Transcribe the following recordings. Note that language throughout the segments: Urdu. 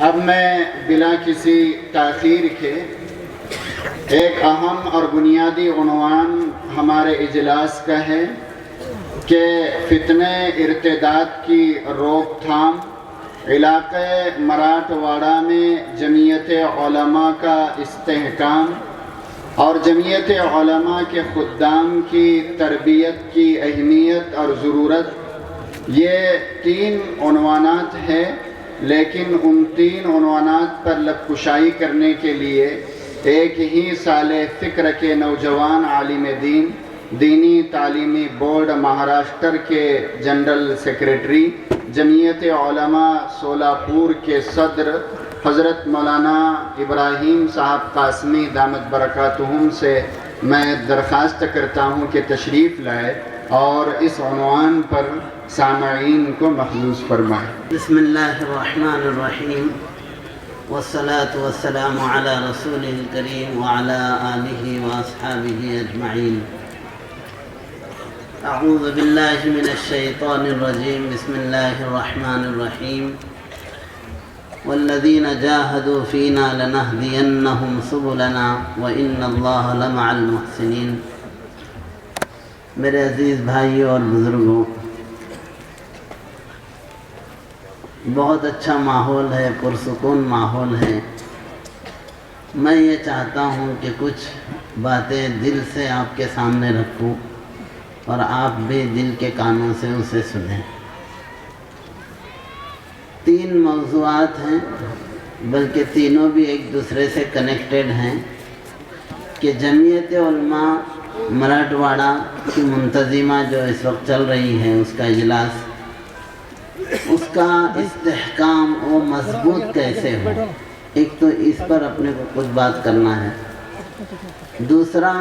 اب میں بلا کسی تاخیر کے ایک اہم اور بنیادی عنوان ہمارے اجلاس کا ہے کہ فتنہ ارتداد کی روک تھام، علاقہ مراٹھ واڑہ میں جمعیت علماء کا استحکام اور جمعیت علماء کے خدام کی تربیت کی اہمیت اور ضرورت، یہ 3 عنوانات ہیں، لیکن ان 3 عنوانات پر لب کشائی کرنے کے لیے ایک ہی سال فکر کے نوجوان عالم دین، دینی تعلیمی بورڈ مہاراشٹر کے جنرل سیکریٹری، جمعیت علماء سولاپور کے صدر حضرت مولانا ابراہیم صاحب قاسمی دامت برکاتہم سے میں درخواست کرتا ہوں کہ تشریف لائے اور اس عنوان پر سامعین کو محظوظ فرمائے۔ بسم اللہ الرحمن الرحیم والصلاة والسلام علی رسول الکریم وعلی آلہ واصحابہ اجمعین۔ اعوذ باللہ من الشیطان الرجیم، بسم اللہ الرحمن الرحیم۔ والذین جاہدوا فینا لنہدینہم سبلنا وإن اللہ لمع المحسنین۔ میرے عزیز بھائیوں اور بزرگوں، بہت اچھا ماحول ہے، پرسکون ماحول ہے۔ میں یہ چاہتا ہوں کہ کچھ باتیں دل سے آپ کے سامنے رکھوں اور آپ بھی دل کے کانوں سے اسے سنیں۔ 3 موضوعات ہیں، بلکہ تینوں بھی ایک دوسرے سے کنیکٹڈ ہیں کہ جمعیت علماء مراٹھ واڑہ کی منتظمہ جو اس وقت چل رہی ہے، اس کا اجلاس، اس کا استحکام و مضبوط کیسے ہو۔ ایک تو اس پر اپنے کو کچھ بات کرنا ہے، دوسرا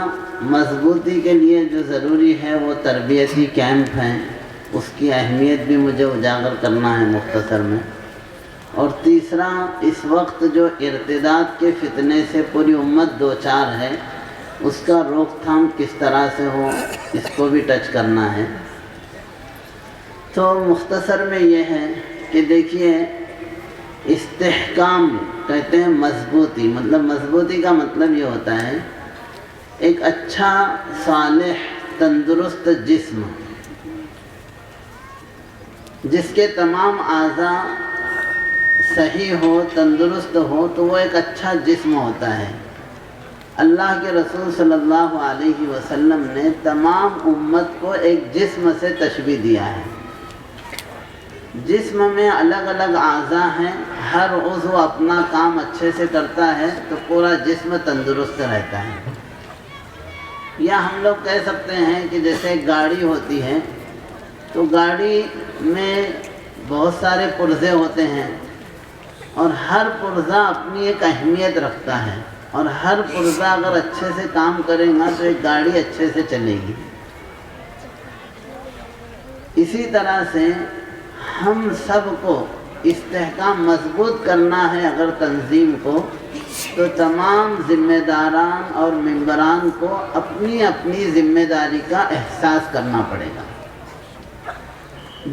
مضبوطی کے لیے جو ضروری ہے وہ تربیتی کیمپ ہیں، اس کی اہمیت بھی مجھے اجاگر کرنا ہے مختصر میں، اور تیسرا اس وقت جو ارتداد کے فتنے سے پوری امت دوچار ہے، اس کا روک تھام کس طرح سے ہو، اس کو بھی ٹچ کرنا ہے۔ تو مختصر میں یہ ہے کہ دیکھیے، استحکام کہتے ہیں مضبوطی، مضبوطی کا مطلب یہ ہوتا ہے ایک اچھا صالح تندرست جسم جس کے تمام اعضاء صحیح ہو، تندرست ہو، تو وہ ایک اچھا جسم ہوتا ہے۔ اللہ کے رسول صلی اللہ علیہ وسلم نے تمام امت کو ایک جسم سے تشبیہ دیا ہے۔ جسم میں الگ الگ اعضاء ہیں، ہر عضو اپنا کام اچھے سے کرتا ہے تو پورا جسم تندرست رہتا ہے۔ یا ہم لوگ کہہ سکتے ہیں کہ جیسے ایک گاڑی ہوتی ہے تو گاڑی میں بہت سارے پرزے ہوتے ہیں اور ہر پرزہ اپنی ایک اہمیت رکھتا ہے، اور ہر پرزہ اگر اچھے سے کام کرے گا تو ایک گاڑی اچھے سے چلے گی۔ اسی طرح سے ہم سب کو استحکام مضبوط کرنا ہے اگر تنظیم کو، تو تمام ذمہ داران اور ممبران کو اپنی اپنی ذمہ داری کا احساس کرنا پڑے گا۔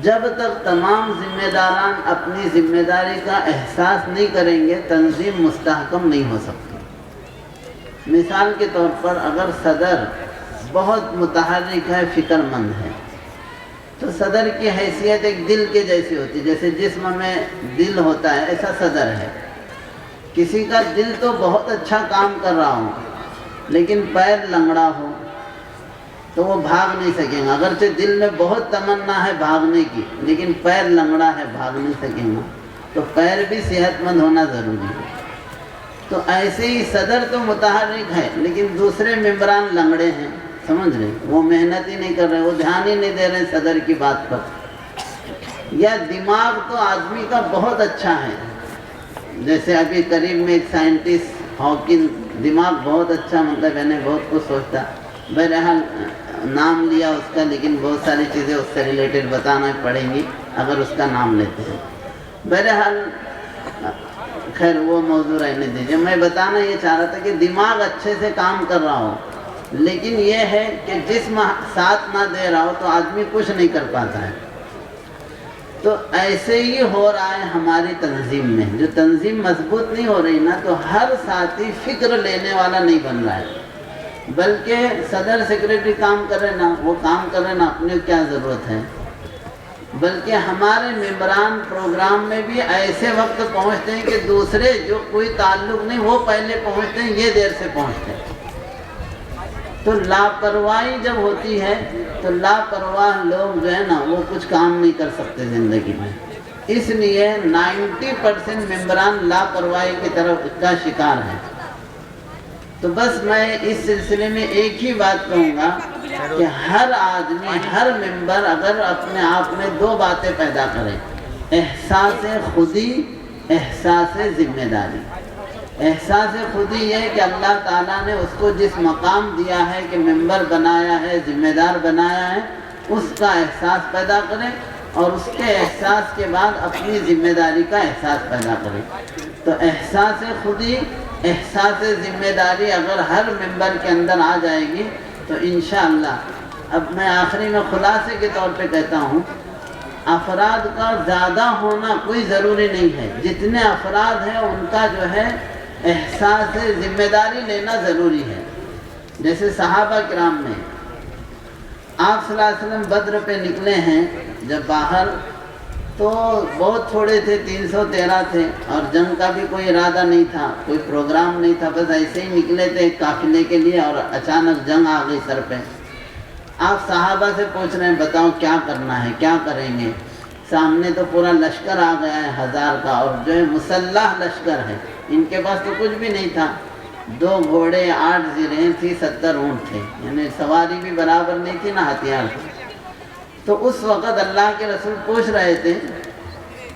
جب تک تمام ذمہ داران اپنی ذمہ داری کا احساس نہیں کریں گے، تنظیم مستحکم نہیں ہو سکتی۔ مثال کے طور پر اگر صدر بہت متحرک ہے، فکر مند ہے، تو صدر کی حیثیت ایک دل کے جیسی ہوتی ہے، جیسے جسم میں دل ہوتا ہے ایسا صدر ہے۔ کسی کا دل تو بہت اچھا کام کر رہا ہو لیکن پیر لنگڑا ہو تو وہ بھاگ نہیں سکے گا، اگرچہ دل میں بہت تمنا ہے بھاگنے کی لیکن پیر لنگڑا ہے، بھاگ نہیں سکے گا۔ تو پیر بھی صحت مند ہونا ضروری ہے۔ تو ایسے ہی صدر تو متحرک ہے لیکن دوسرے ممبران لنگڑے ہیں، سمجھ رہے، وہ محنت ہی نہیں کر رہے، وہ دھیان ہی نہیں دے رہے صدر کی بات پر۔ یا دماغ تو آدمی کا بہت اچھا ہے، جیسے ابھی قریب میں ایک سائنٹسٹ ہاکن، دماغ بہت اچھا، یعنی بہت کچھ سوچتا، بہرحال نام لیا اس کا، لیکن بہت ساری چیزیں اس سے ریلیٹڈ بتانا پڑیں گی اگر اس کا نام لیتے ہیں۔ بہرحال خیر وہ موضوع رہنے دیجیے، میں بتانا یہ چاہ رہا تھا کہ دماغ اچھے سے کام کر رہا ہو لیکن یہ ہے کہ جسم ساتھ نہ دے رہا ہو تو آدمی کچھ نہیں کر پاتا ہے۔ تو ایسے ہی ہو رہا ہے ہماری تنظیم میں. جو تنظیم مضبوط نہیں ہو رہی نا تو ہر ساتھی فکر لینے والا نہیں بن رہا ہے، بلکہ صدر سیکریٹری کام کرے نا وہ کام کرے نا، اپنے کیا ضرورت ہے. بلکہ ہمارے ممبران پروگرام میں بھی ایسے وقت پہنچتے ہیں کہ دوسرے جو کوئی تعلق نہیں وہ پہلے پہنچتے ہیں، یہ دیر سے پہنچتے ہیں. تو لاپرواہی جب ہوتی ہے تو لاپرواہ لوگ جو ہے نا وہ کچھ کام نہیں کر سکتے زندگی میں. اس لیے 90% ممبران لاپرواہی کی طرف کا شکار ہیں. تو بس میں اس سلسلے میں ایک ہی بات کہوں گا کہ ہر آدمی، ہر ممبر اگر اپنے آپ میں 2 باتیں پیدا کرے: احساس خودی، احساس ذمہ داری. احساس خودی یہ کہ اللہ تعالیٰ نے اس کو جس مقام دیا ہے کہ ممبر بنایا ہے، ذمہ دار بنایا ہے، اس کا احساس پیدا کرے، اور اس کے احساس کے بعد اپنی ذمہ داری کا احساس پیدا کرے. تو احساس خودی، احساس ذمہ داری اگر ہر ممبر کے اندر آ جائے گی تو انشاءاللہ. اب میں آخری میں خلاصے کے طور پہ کہتا ہوں، افراد کا زیادہ ہونا کوئی ضروری نہیں ہے. جتنے افراد ہیں ان کا جو ہے احساس ذمہ داری لینا ضروری ہے. جیسے صحابہ کرام میں آپ صلی اللہ علیہ وسلم بدر پہ نکلے ہیں جب باہر، تو بہت تھوڑے تھے، 313 تھے، اور جنگ کا بھی کوئی ارادہ نہیں تھا، کوئی پروگرام نہیں تھا، بس ایسے ہی نکلے تھے قافلے کے لیے، اور اچانک جنگ آ گئی سر پہ. آپ صحابہ سے پوچھ رہے ہیں بتاؤ کیا کرنا ہے، کیا کریں گے. سامنے تو پورا لشکر آ گیا ہے 1000 کا، اور جو ہے مسلح لشکر ہے. ان کے پاس تو کچھ بھی نہیں تھا، 2 گھوڑے، 8 زرہیں تھی، 70 اونٹ تھے، یعنی سواری بھی برابر نہیں تھی نہ ہتھیار تھے. تو اس وقت اللہ کے رسول پوچھ رہے تھے،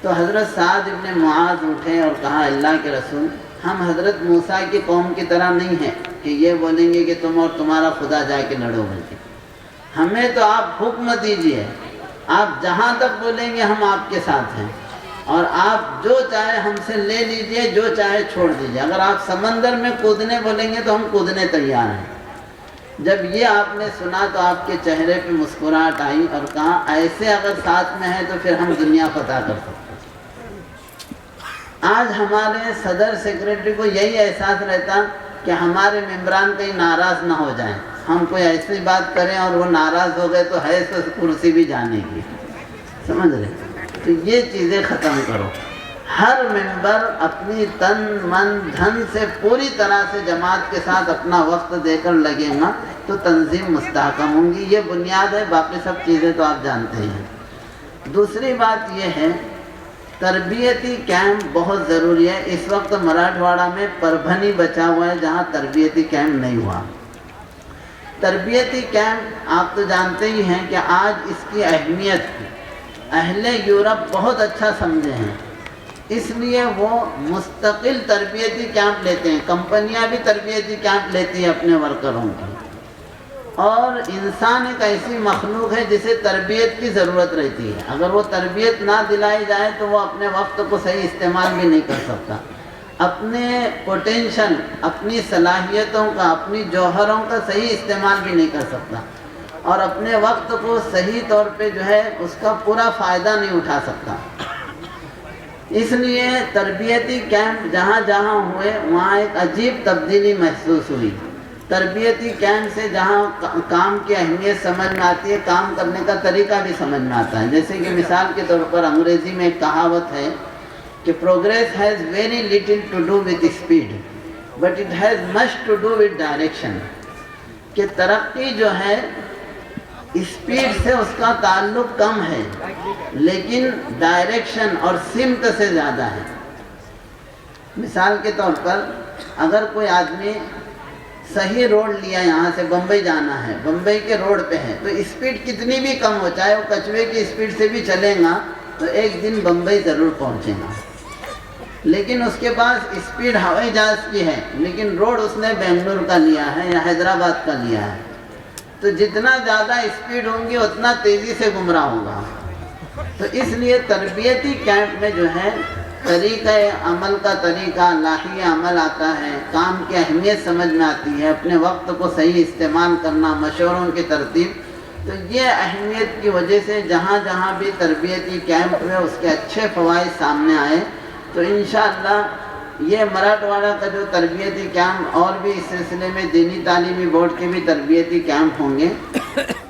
تو حضرت سعد ابن معاذ اٹھے اور کہا اللہ کے رسول، ہم حضرت موسیٰ کی قوم کی طرح نہیں ہیں کہ یہ بولیں گے کہ تم اور تمہارا خدا جا کے لڑو بول کے. ہمیں تو آپ حکم دیجئے، آپ جہاں تک بولیں گے ہم آپ کے ساتھ ہیں، اور آپ جو چاہے ہم سے لے لیجئے، جو چاہے چھوڑ دیجئے. اگر آپ سمندر میں کودنے بولیں گے تو ہم کودنے تیار ہیں. جب یہ آپ نے سنا تو آپ کے چہرے پہ مسکراہٹ آئی اور کہا ایسے اگر ساتھ میں ہے تو پھر ہم دنیا فتح کر سکتے. آج ہمارے صدر سیکریٹری کو یہی احساس رہتا کہ ہمارے ممبران کہیں ناراض نہ ہو جائیں، ہم کوئی ایسی بات کریں اور وہ ناراض ہو گئے تو ہے تو کرسی بھی جانے کی. سمجھ رہے؟ تو یہ چیزیں ختم کرو. ہر ممبر اپنی تن من دھن سے پوری طرح سے جماعت کے ساتھ اپنا وقت دے کر لگے گا تو تنظیم مستحکم ہوں گی. یہ بنیاد ہے، باقی سب چیزیں تو آپ جانتے ہیں. دوسری بات یہ ہے، تربیتی کیمپ بہت ضروری ہے. اس وقت مراٹھواڑہ میں پربھنی بچا ہوا ہے جہاں تربیتی کیمپ نہیں ہوا. تربیتی کیمپ آپ تو جانتے ہی ہیں کہ آج اس کی اہمیت اہل یورپ بہت اچھا سمجھے ہیں، اس لیے وہ مستقل تربیتی کیمپ لیتے ہیں. کمپنیاں بھی تربیتی کیمپ لیتی ہیں اپنے ورکروں کی. اور انسان ایک ایسی مخلوق ہے جسے تربیت کی ضرورت رہتی ہے. اگر وہ تربیت نہ دلائی جائے تو وہ اپنے وقت کو صحیح استعمال بھی نہیں کر سکتا. اپنے پوٹینشل، اپنی صلاحیتوں کا، اپنی جوہروں کا صحیح استعمال بھی نہیں کر سکتا، اور اپنے وقت کو صحیح طور پہ جو ہے اس کا پورا فائدہ نہیں اٹھا سکتا. اس لیے تربیتی کیمپ جہاں جہاں ہوئے وہاں ایک عجیب تبدیلی محسوس ہوئی. تربیتی کیمپ سے جہاں کام کی اہمیت سمجھ میں آتی ہے، کام کرنے کا طریقہ بھی سمجھ میں آتا ہے. جیسے کہ مثال کے طور پر انگریزی میں ایک کہاوت ہے کہ progress has very little to do with speed but it has much to do with direction. کہ ترقی جو ہے اسپیڈ سے اس کا تعلق کم ہے، لیکن ڈائریکشن اور سمت سے زیادہ ہے. مثال کے طور پر اگر کوئی آدمی صحیح روڈ لیا، یہاں سے بمبئی جانا ہے، بمبئی کے روڈ پہ ہے، تو اسپیڈ کتنی بھی کم ہو، چاہے وہ کچوے کی اسپیڈ سے بھی چلے گا تو ایک دن بمبئی ضرور پہنچے گا. لیکن اس کے پاس اسپیڈ ہوائی جہاز کی ہے، لیکن روڈ اس نے بنگلور کا لیا ہے یا حیدرآباد کا لیا ہے، تو جتنا زیادہ اسپیڈ ہوں گی اتنا تیزی سے گمراہ ہوگا. تو اس لیے تربیتی کیمپ میں جو ہے طریقہ عمل کا طریقہ، لاہی عمل آتا ہے، کام کی اہمیت سمجھ میں آتی ہے، اپنے وقت کو صحیح استعمال کرنا، مشوروں کی ترتیب. تو یہ اہمیت کی وجہ سے جہاں جہاں بھی تربیتی کیمپ میں اس کے اچھے فوائد سامنے آئے، تو انشاءاللہ یہ مراٹھواڑہ کا جو تربیتی کیمپ اور بھی اس سلسلے میں دینی تعلیمی بورڈ کے بھی تربیتی کیمپ ہوں گے،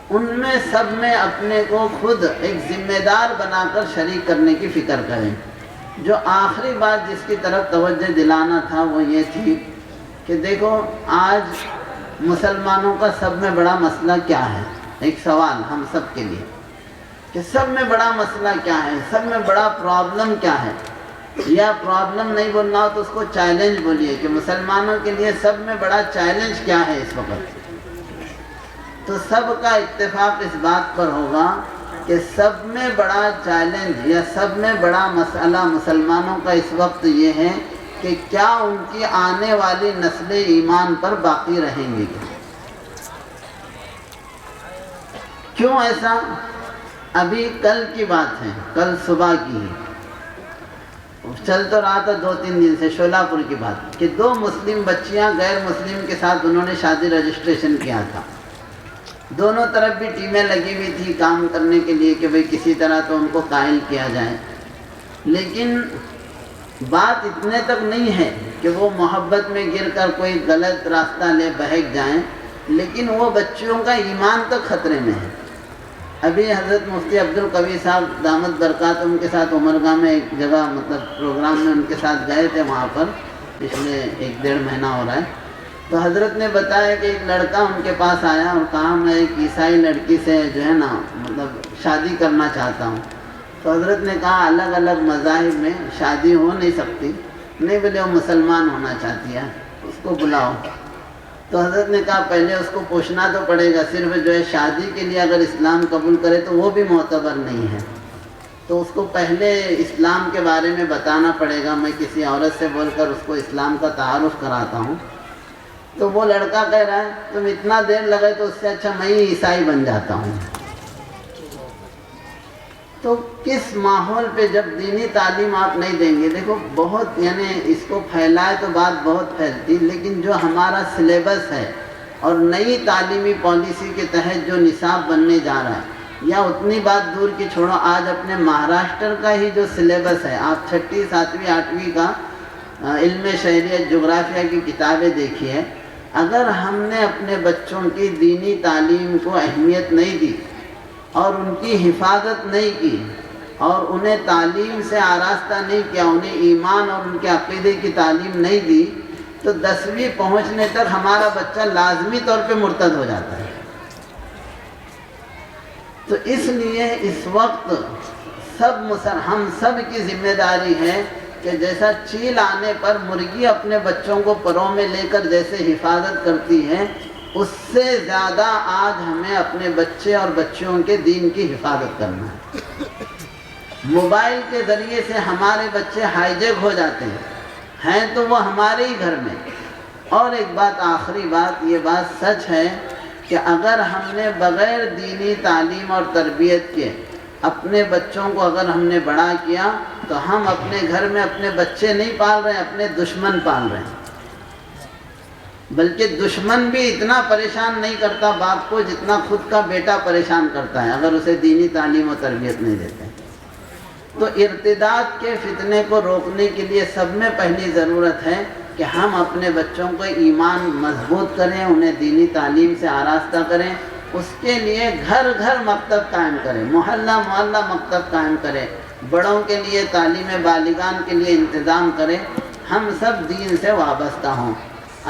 ان میں سب میں اپنے کو خود ایک ذمہ دار بنا کر شریک کرنے کی فکر کریں۔ جو آخری بات جس کی طرف توجہ دلانا تھا وہ یہ تھی کہ دیکھو آج مسلمانوں کا سب میں بڑا مسئلہ کیا ہے؟ ایک سوال ہم سب کے لیے کہ سب میں بڑا مسئلہ کیا ہے، سب میں بڑا پرابلم کیا ہے؟ یا پرابلم نہیں بولنا ہو تو اس کو چیلنج بولیے کہ مسلمانوں کے لیے سب میں بڑا چیلنج کیا ہے اس وقت؟ تو سب کا اتفاق اس بات پر ہوگا کہ سب میں بڑا چیلنج یا سب میں بڑا مسئلہ مسلمانوں کا اس وقت یہ ہے کہ کیا ان کی آنے والی نسل ایمان پر باقی رہیں گی؟ کیوں ایسا؟ ابھی کل کی بات ہے، کل صبح کی ہے، چل تو رہا تھا 2-3 دن سے، شولہ پور کی بات کہ 2 مسلم بچیاں غیر مسلم کے ساتھ انہوں نے شادی رجسٹریشن کیا تھا۔ دونوں طرف بھی ٹیمیں لگی ہوئی تھی کام کرنے کے لیے کہ بھئی کسی طرح تو ان کو قائل کیا جائے، لیکن بات اتنے تک نہیں ہے کہ وہ محبت میں گر کر کوئی غلط راستہ لے بہک جائیں، لیکن وہ بچیوں کا ایمان تک خطرے میں ہے۔ ابھی حضرت مفتی عبدالقوی صاحب دامت برکاتہم کے ساتھ عمرگاہ میں ایک جگہ پروگرام میں ان کے ساتھ گئے تھے، وہاں پر پچھلے 1-1.5 مہینہ ہو رہا ہے، تو حضرت نے بتایا کہ ایک لڑکا ان کے پاس آیا اور کہا میں ایک عیسائی لڑکی سے جو ہے نا شادی کرنا چاہتا ہوں۔ تو حضرت نے کہا الگ الگ مذاہب میں شادی ہو نہیں سکتی، نہیں بولے وہ مسلمان ہونا چاہتی ہے، اس کو بلاؤ۔ تو حضرت نے کہا پہلے اس کو پوچھنا تو پڑے گا، صرف جو ہے شادی کے لیے اگر اسلام قبول کرے تو وہ بھی معتبر نہیں ہے، تو اس کو پہلے اسلام کے بارے میں بتانا پڑے گا، میں کسی عورت سے بول کر اس کو اسلام کا تعارف کراتا ہوں۔ تو وہ لڑکا کہہ رہا ہے تم اتنا دیر لگے تو اس سے اچھا میں ہی عیسائی بن جاتا ہوں۔ تو کس ماحول پہ جب دینی تعلیم آپ نہیں دیں گے، دیکھو بہت یعنی اس کو پھیلائے تو بات بہت پھیلتی، لیکن جو ہمارا سلیبس ہے اور نئی تعلیمی پالیسی کے تحت جو نصاب بننے جا رہا ہے، یا اتنی بات دور کی چھوڑو، آج اپنے مہاراشٹر کا ہی جو سلیبس ہے، آپ 6، 7، 8ویں کا علم شہریت جغرافیہ کی کتابیں دیکھیے، اگر ہم نے اپنے بچوں کی دینی تعلیم کو اہمیت نہیں دی اور ان کی حفاظت نہیں کی اور انہیں تعلیم سے آراستہ نہیں کیا، انہیں ایمان اور ان کے عقیدے کی تعلیم نہیں دی، تو 10ویں پہنچنے تک ہمارا بچہ لازمی طور پہ مرتد ہو جاتا ہے۔ تو اس لیے اس وقت ہم سب کی ذمہ داری ہے کہ جیسا چیل آنے پر مرغی اپنے بچوں کو پروں میں لے کر جیسے حفاظت کرتی ہے، اس سے زیادہ آج ہمیں اپنے بچے اور بچیوں کے دین کی حفاظت کرنا ہے۔ موبائل کے ذریعے سے ہمارے بچے ہائی جیک ہو جاتے ہیں تو وہ ہمارے ہی گھر میں۔ اور ایک بات، آخری بات، یہ بات سچ ہے کہ اگر ہم نے بغیر دینی تعلیم اور تربیت کے اپنے بچوں کو اگر ہم نے بڑا کیا تو ہم اپنے گھر میں اپنے بچے نہیں پال رہے ہیں، اپنے دشمن پال رہے ہیں۔ بلکہ دشمن بھی اتنا پریشان نہیں کرتا باپ کو جتنا خود کا بیٹا پریشان کرتا ہے اگر اسے دینی تعلیم و تربیت نہیں دیتے۔ تو ارتداد کے فتنے کو روکنے کے لیے سب میں پہلی ضرورت ہے کہ ہم اپنے بچوں کو ایمان مضبوط کریں، انہیں دینی تعلیم سے آراستہ کریں، اس کے لیے گھر گھر مکتب قائم کریں، محلہ محلہ مکتب قائم کریں، بڑوں کے لیے تعلیم بالغان کے لیے انتظام کریں، ہم سب دین سے وابستہ ہوں۔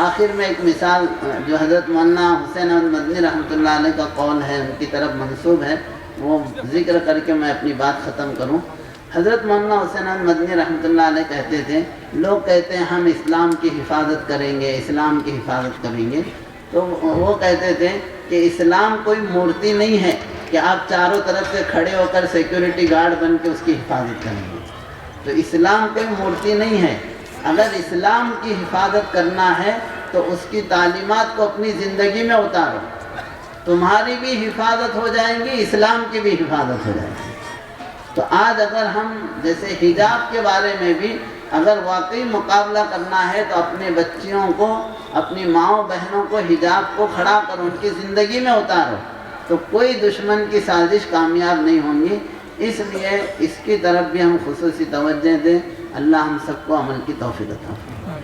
آخر میں ایک مثال جو حضرت مولانا حسین احمد مدنی رحمۃ اللہ علیہ کا قول ہے، ان کی طرف منسوب ہے، وہ ذکر کر کے میں اپنی بات ختم کروں۔ حضرت مولانا حسین احمد مدنی رحمۃ اللہ علیہ کہتے تھے، لوگ کہتے ہیں ہم اسلام کی حفاظت کریں گے، اسلام کی حفاظت کریں گے، تو وہ کہتے تھے کہ اسلام کوئی مورتی نہیں ہے کہ آپ چاروں طرف سے کھڑے ہو کر سیکیورٹی گارڈ بن کے اس کی حفاظت کریں گے۔ تو اسلام کوئی مورتی نہیں ہے، اگر اسلام کی حفاظت کرنا ہے تو اس کی تعلیمات کو اپنی زندگی میں اتارو، تمہاری بھی حفاظت ہو جائیں گی، اسلام کی بھی حفاظت ہو جائے گی۔ تو آج اگر ہم جیسے حجاب کے بارے میں بھی اگر واقعی مقابلہ کرنا ہے تو اپنے بچیوں کو، اپنی ماؤں بہنوں کو حجاب کو کھڑا کرو، ان کی زندگی میں اتارو، تو کوئی دشمن کی سازش کامیاب نہیں ہوں گی. اس لیے اس کی طرف بھی ہم خصوصی توجہ دیں. اللہ ہم سب کو عمل کی توفیق عطا فرمائے.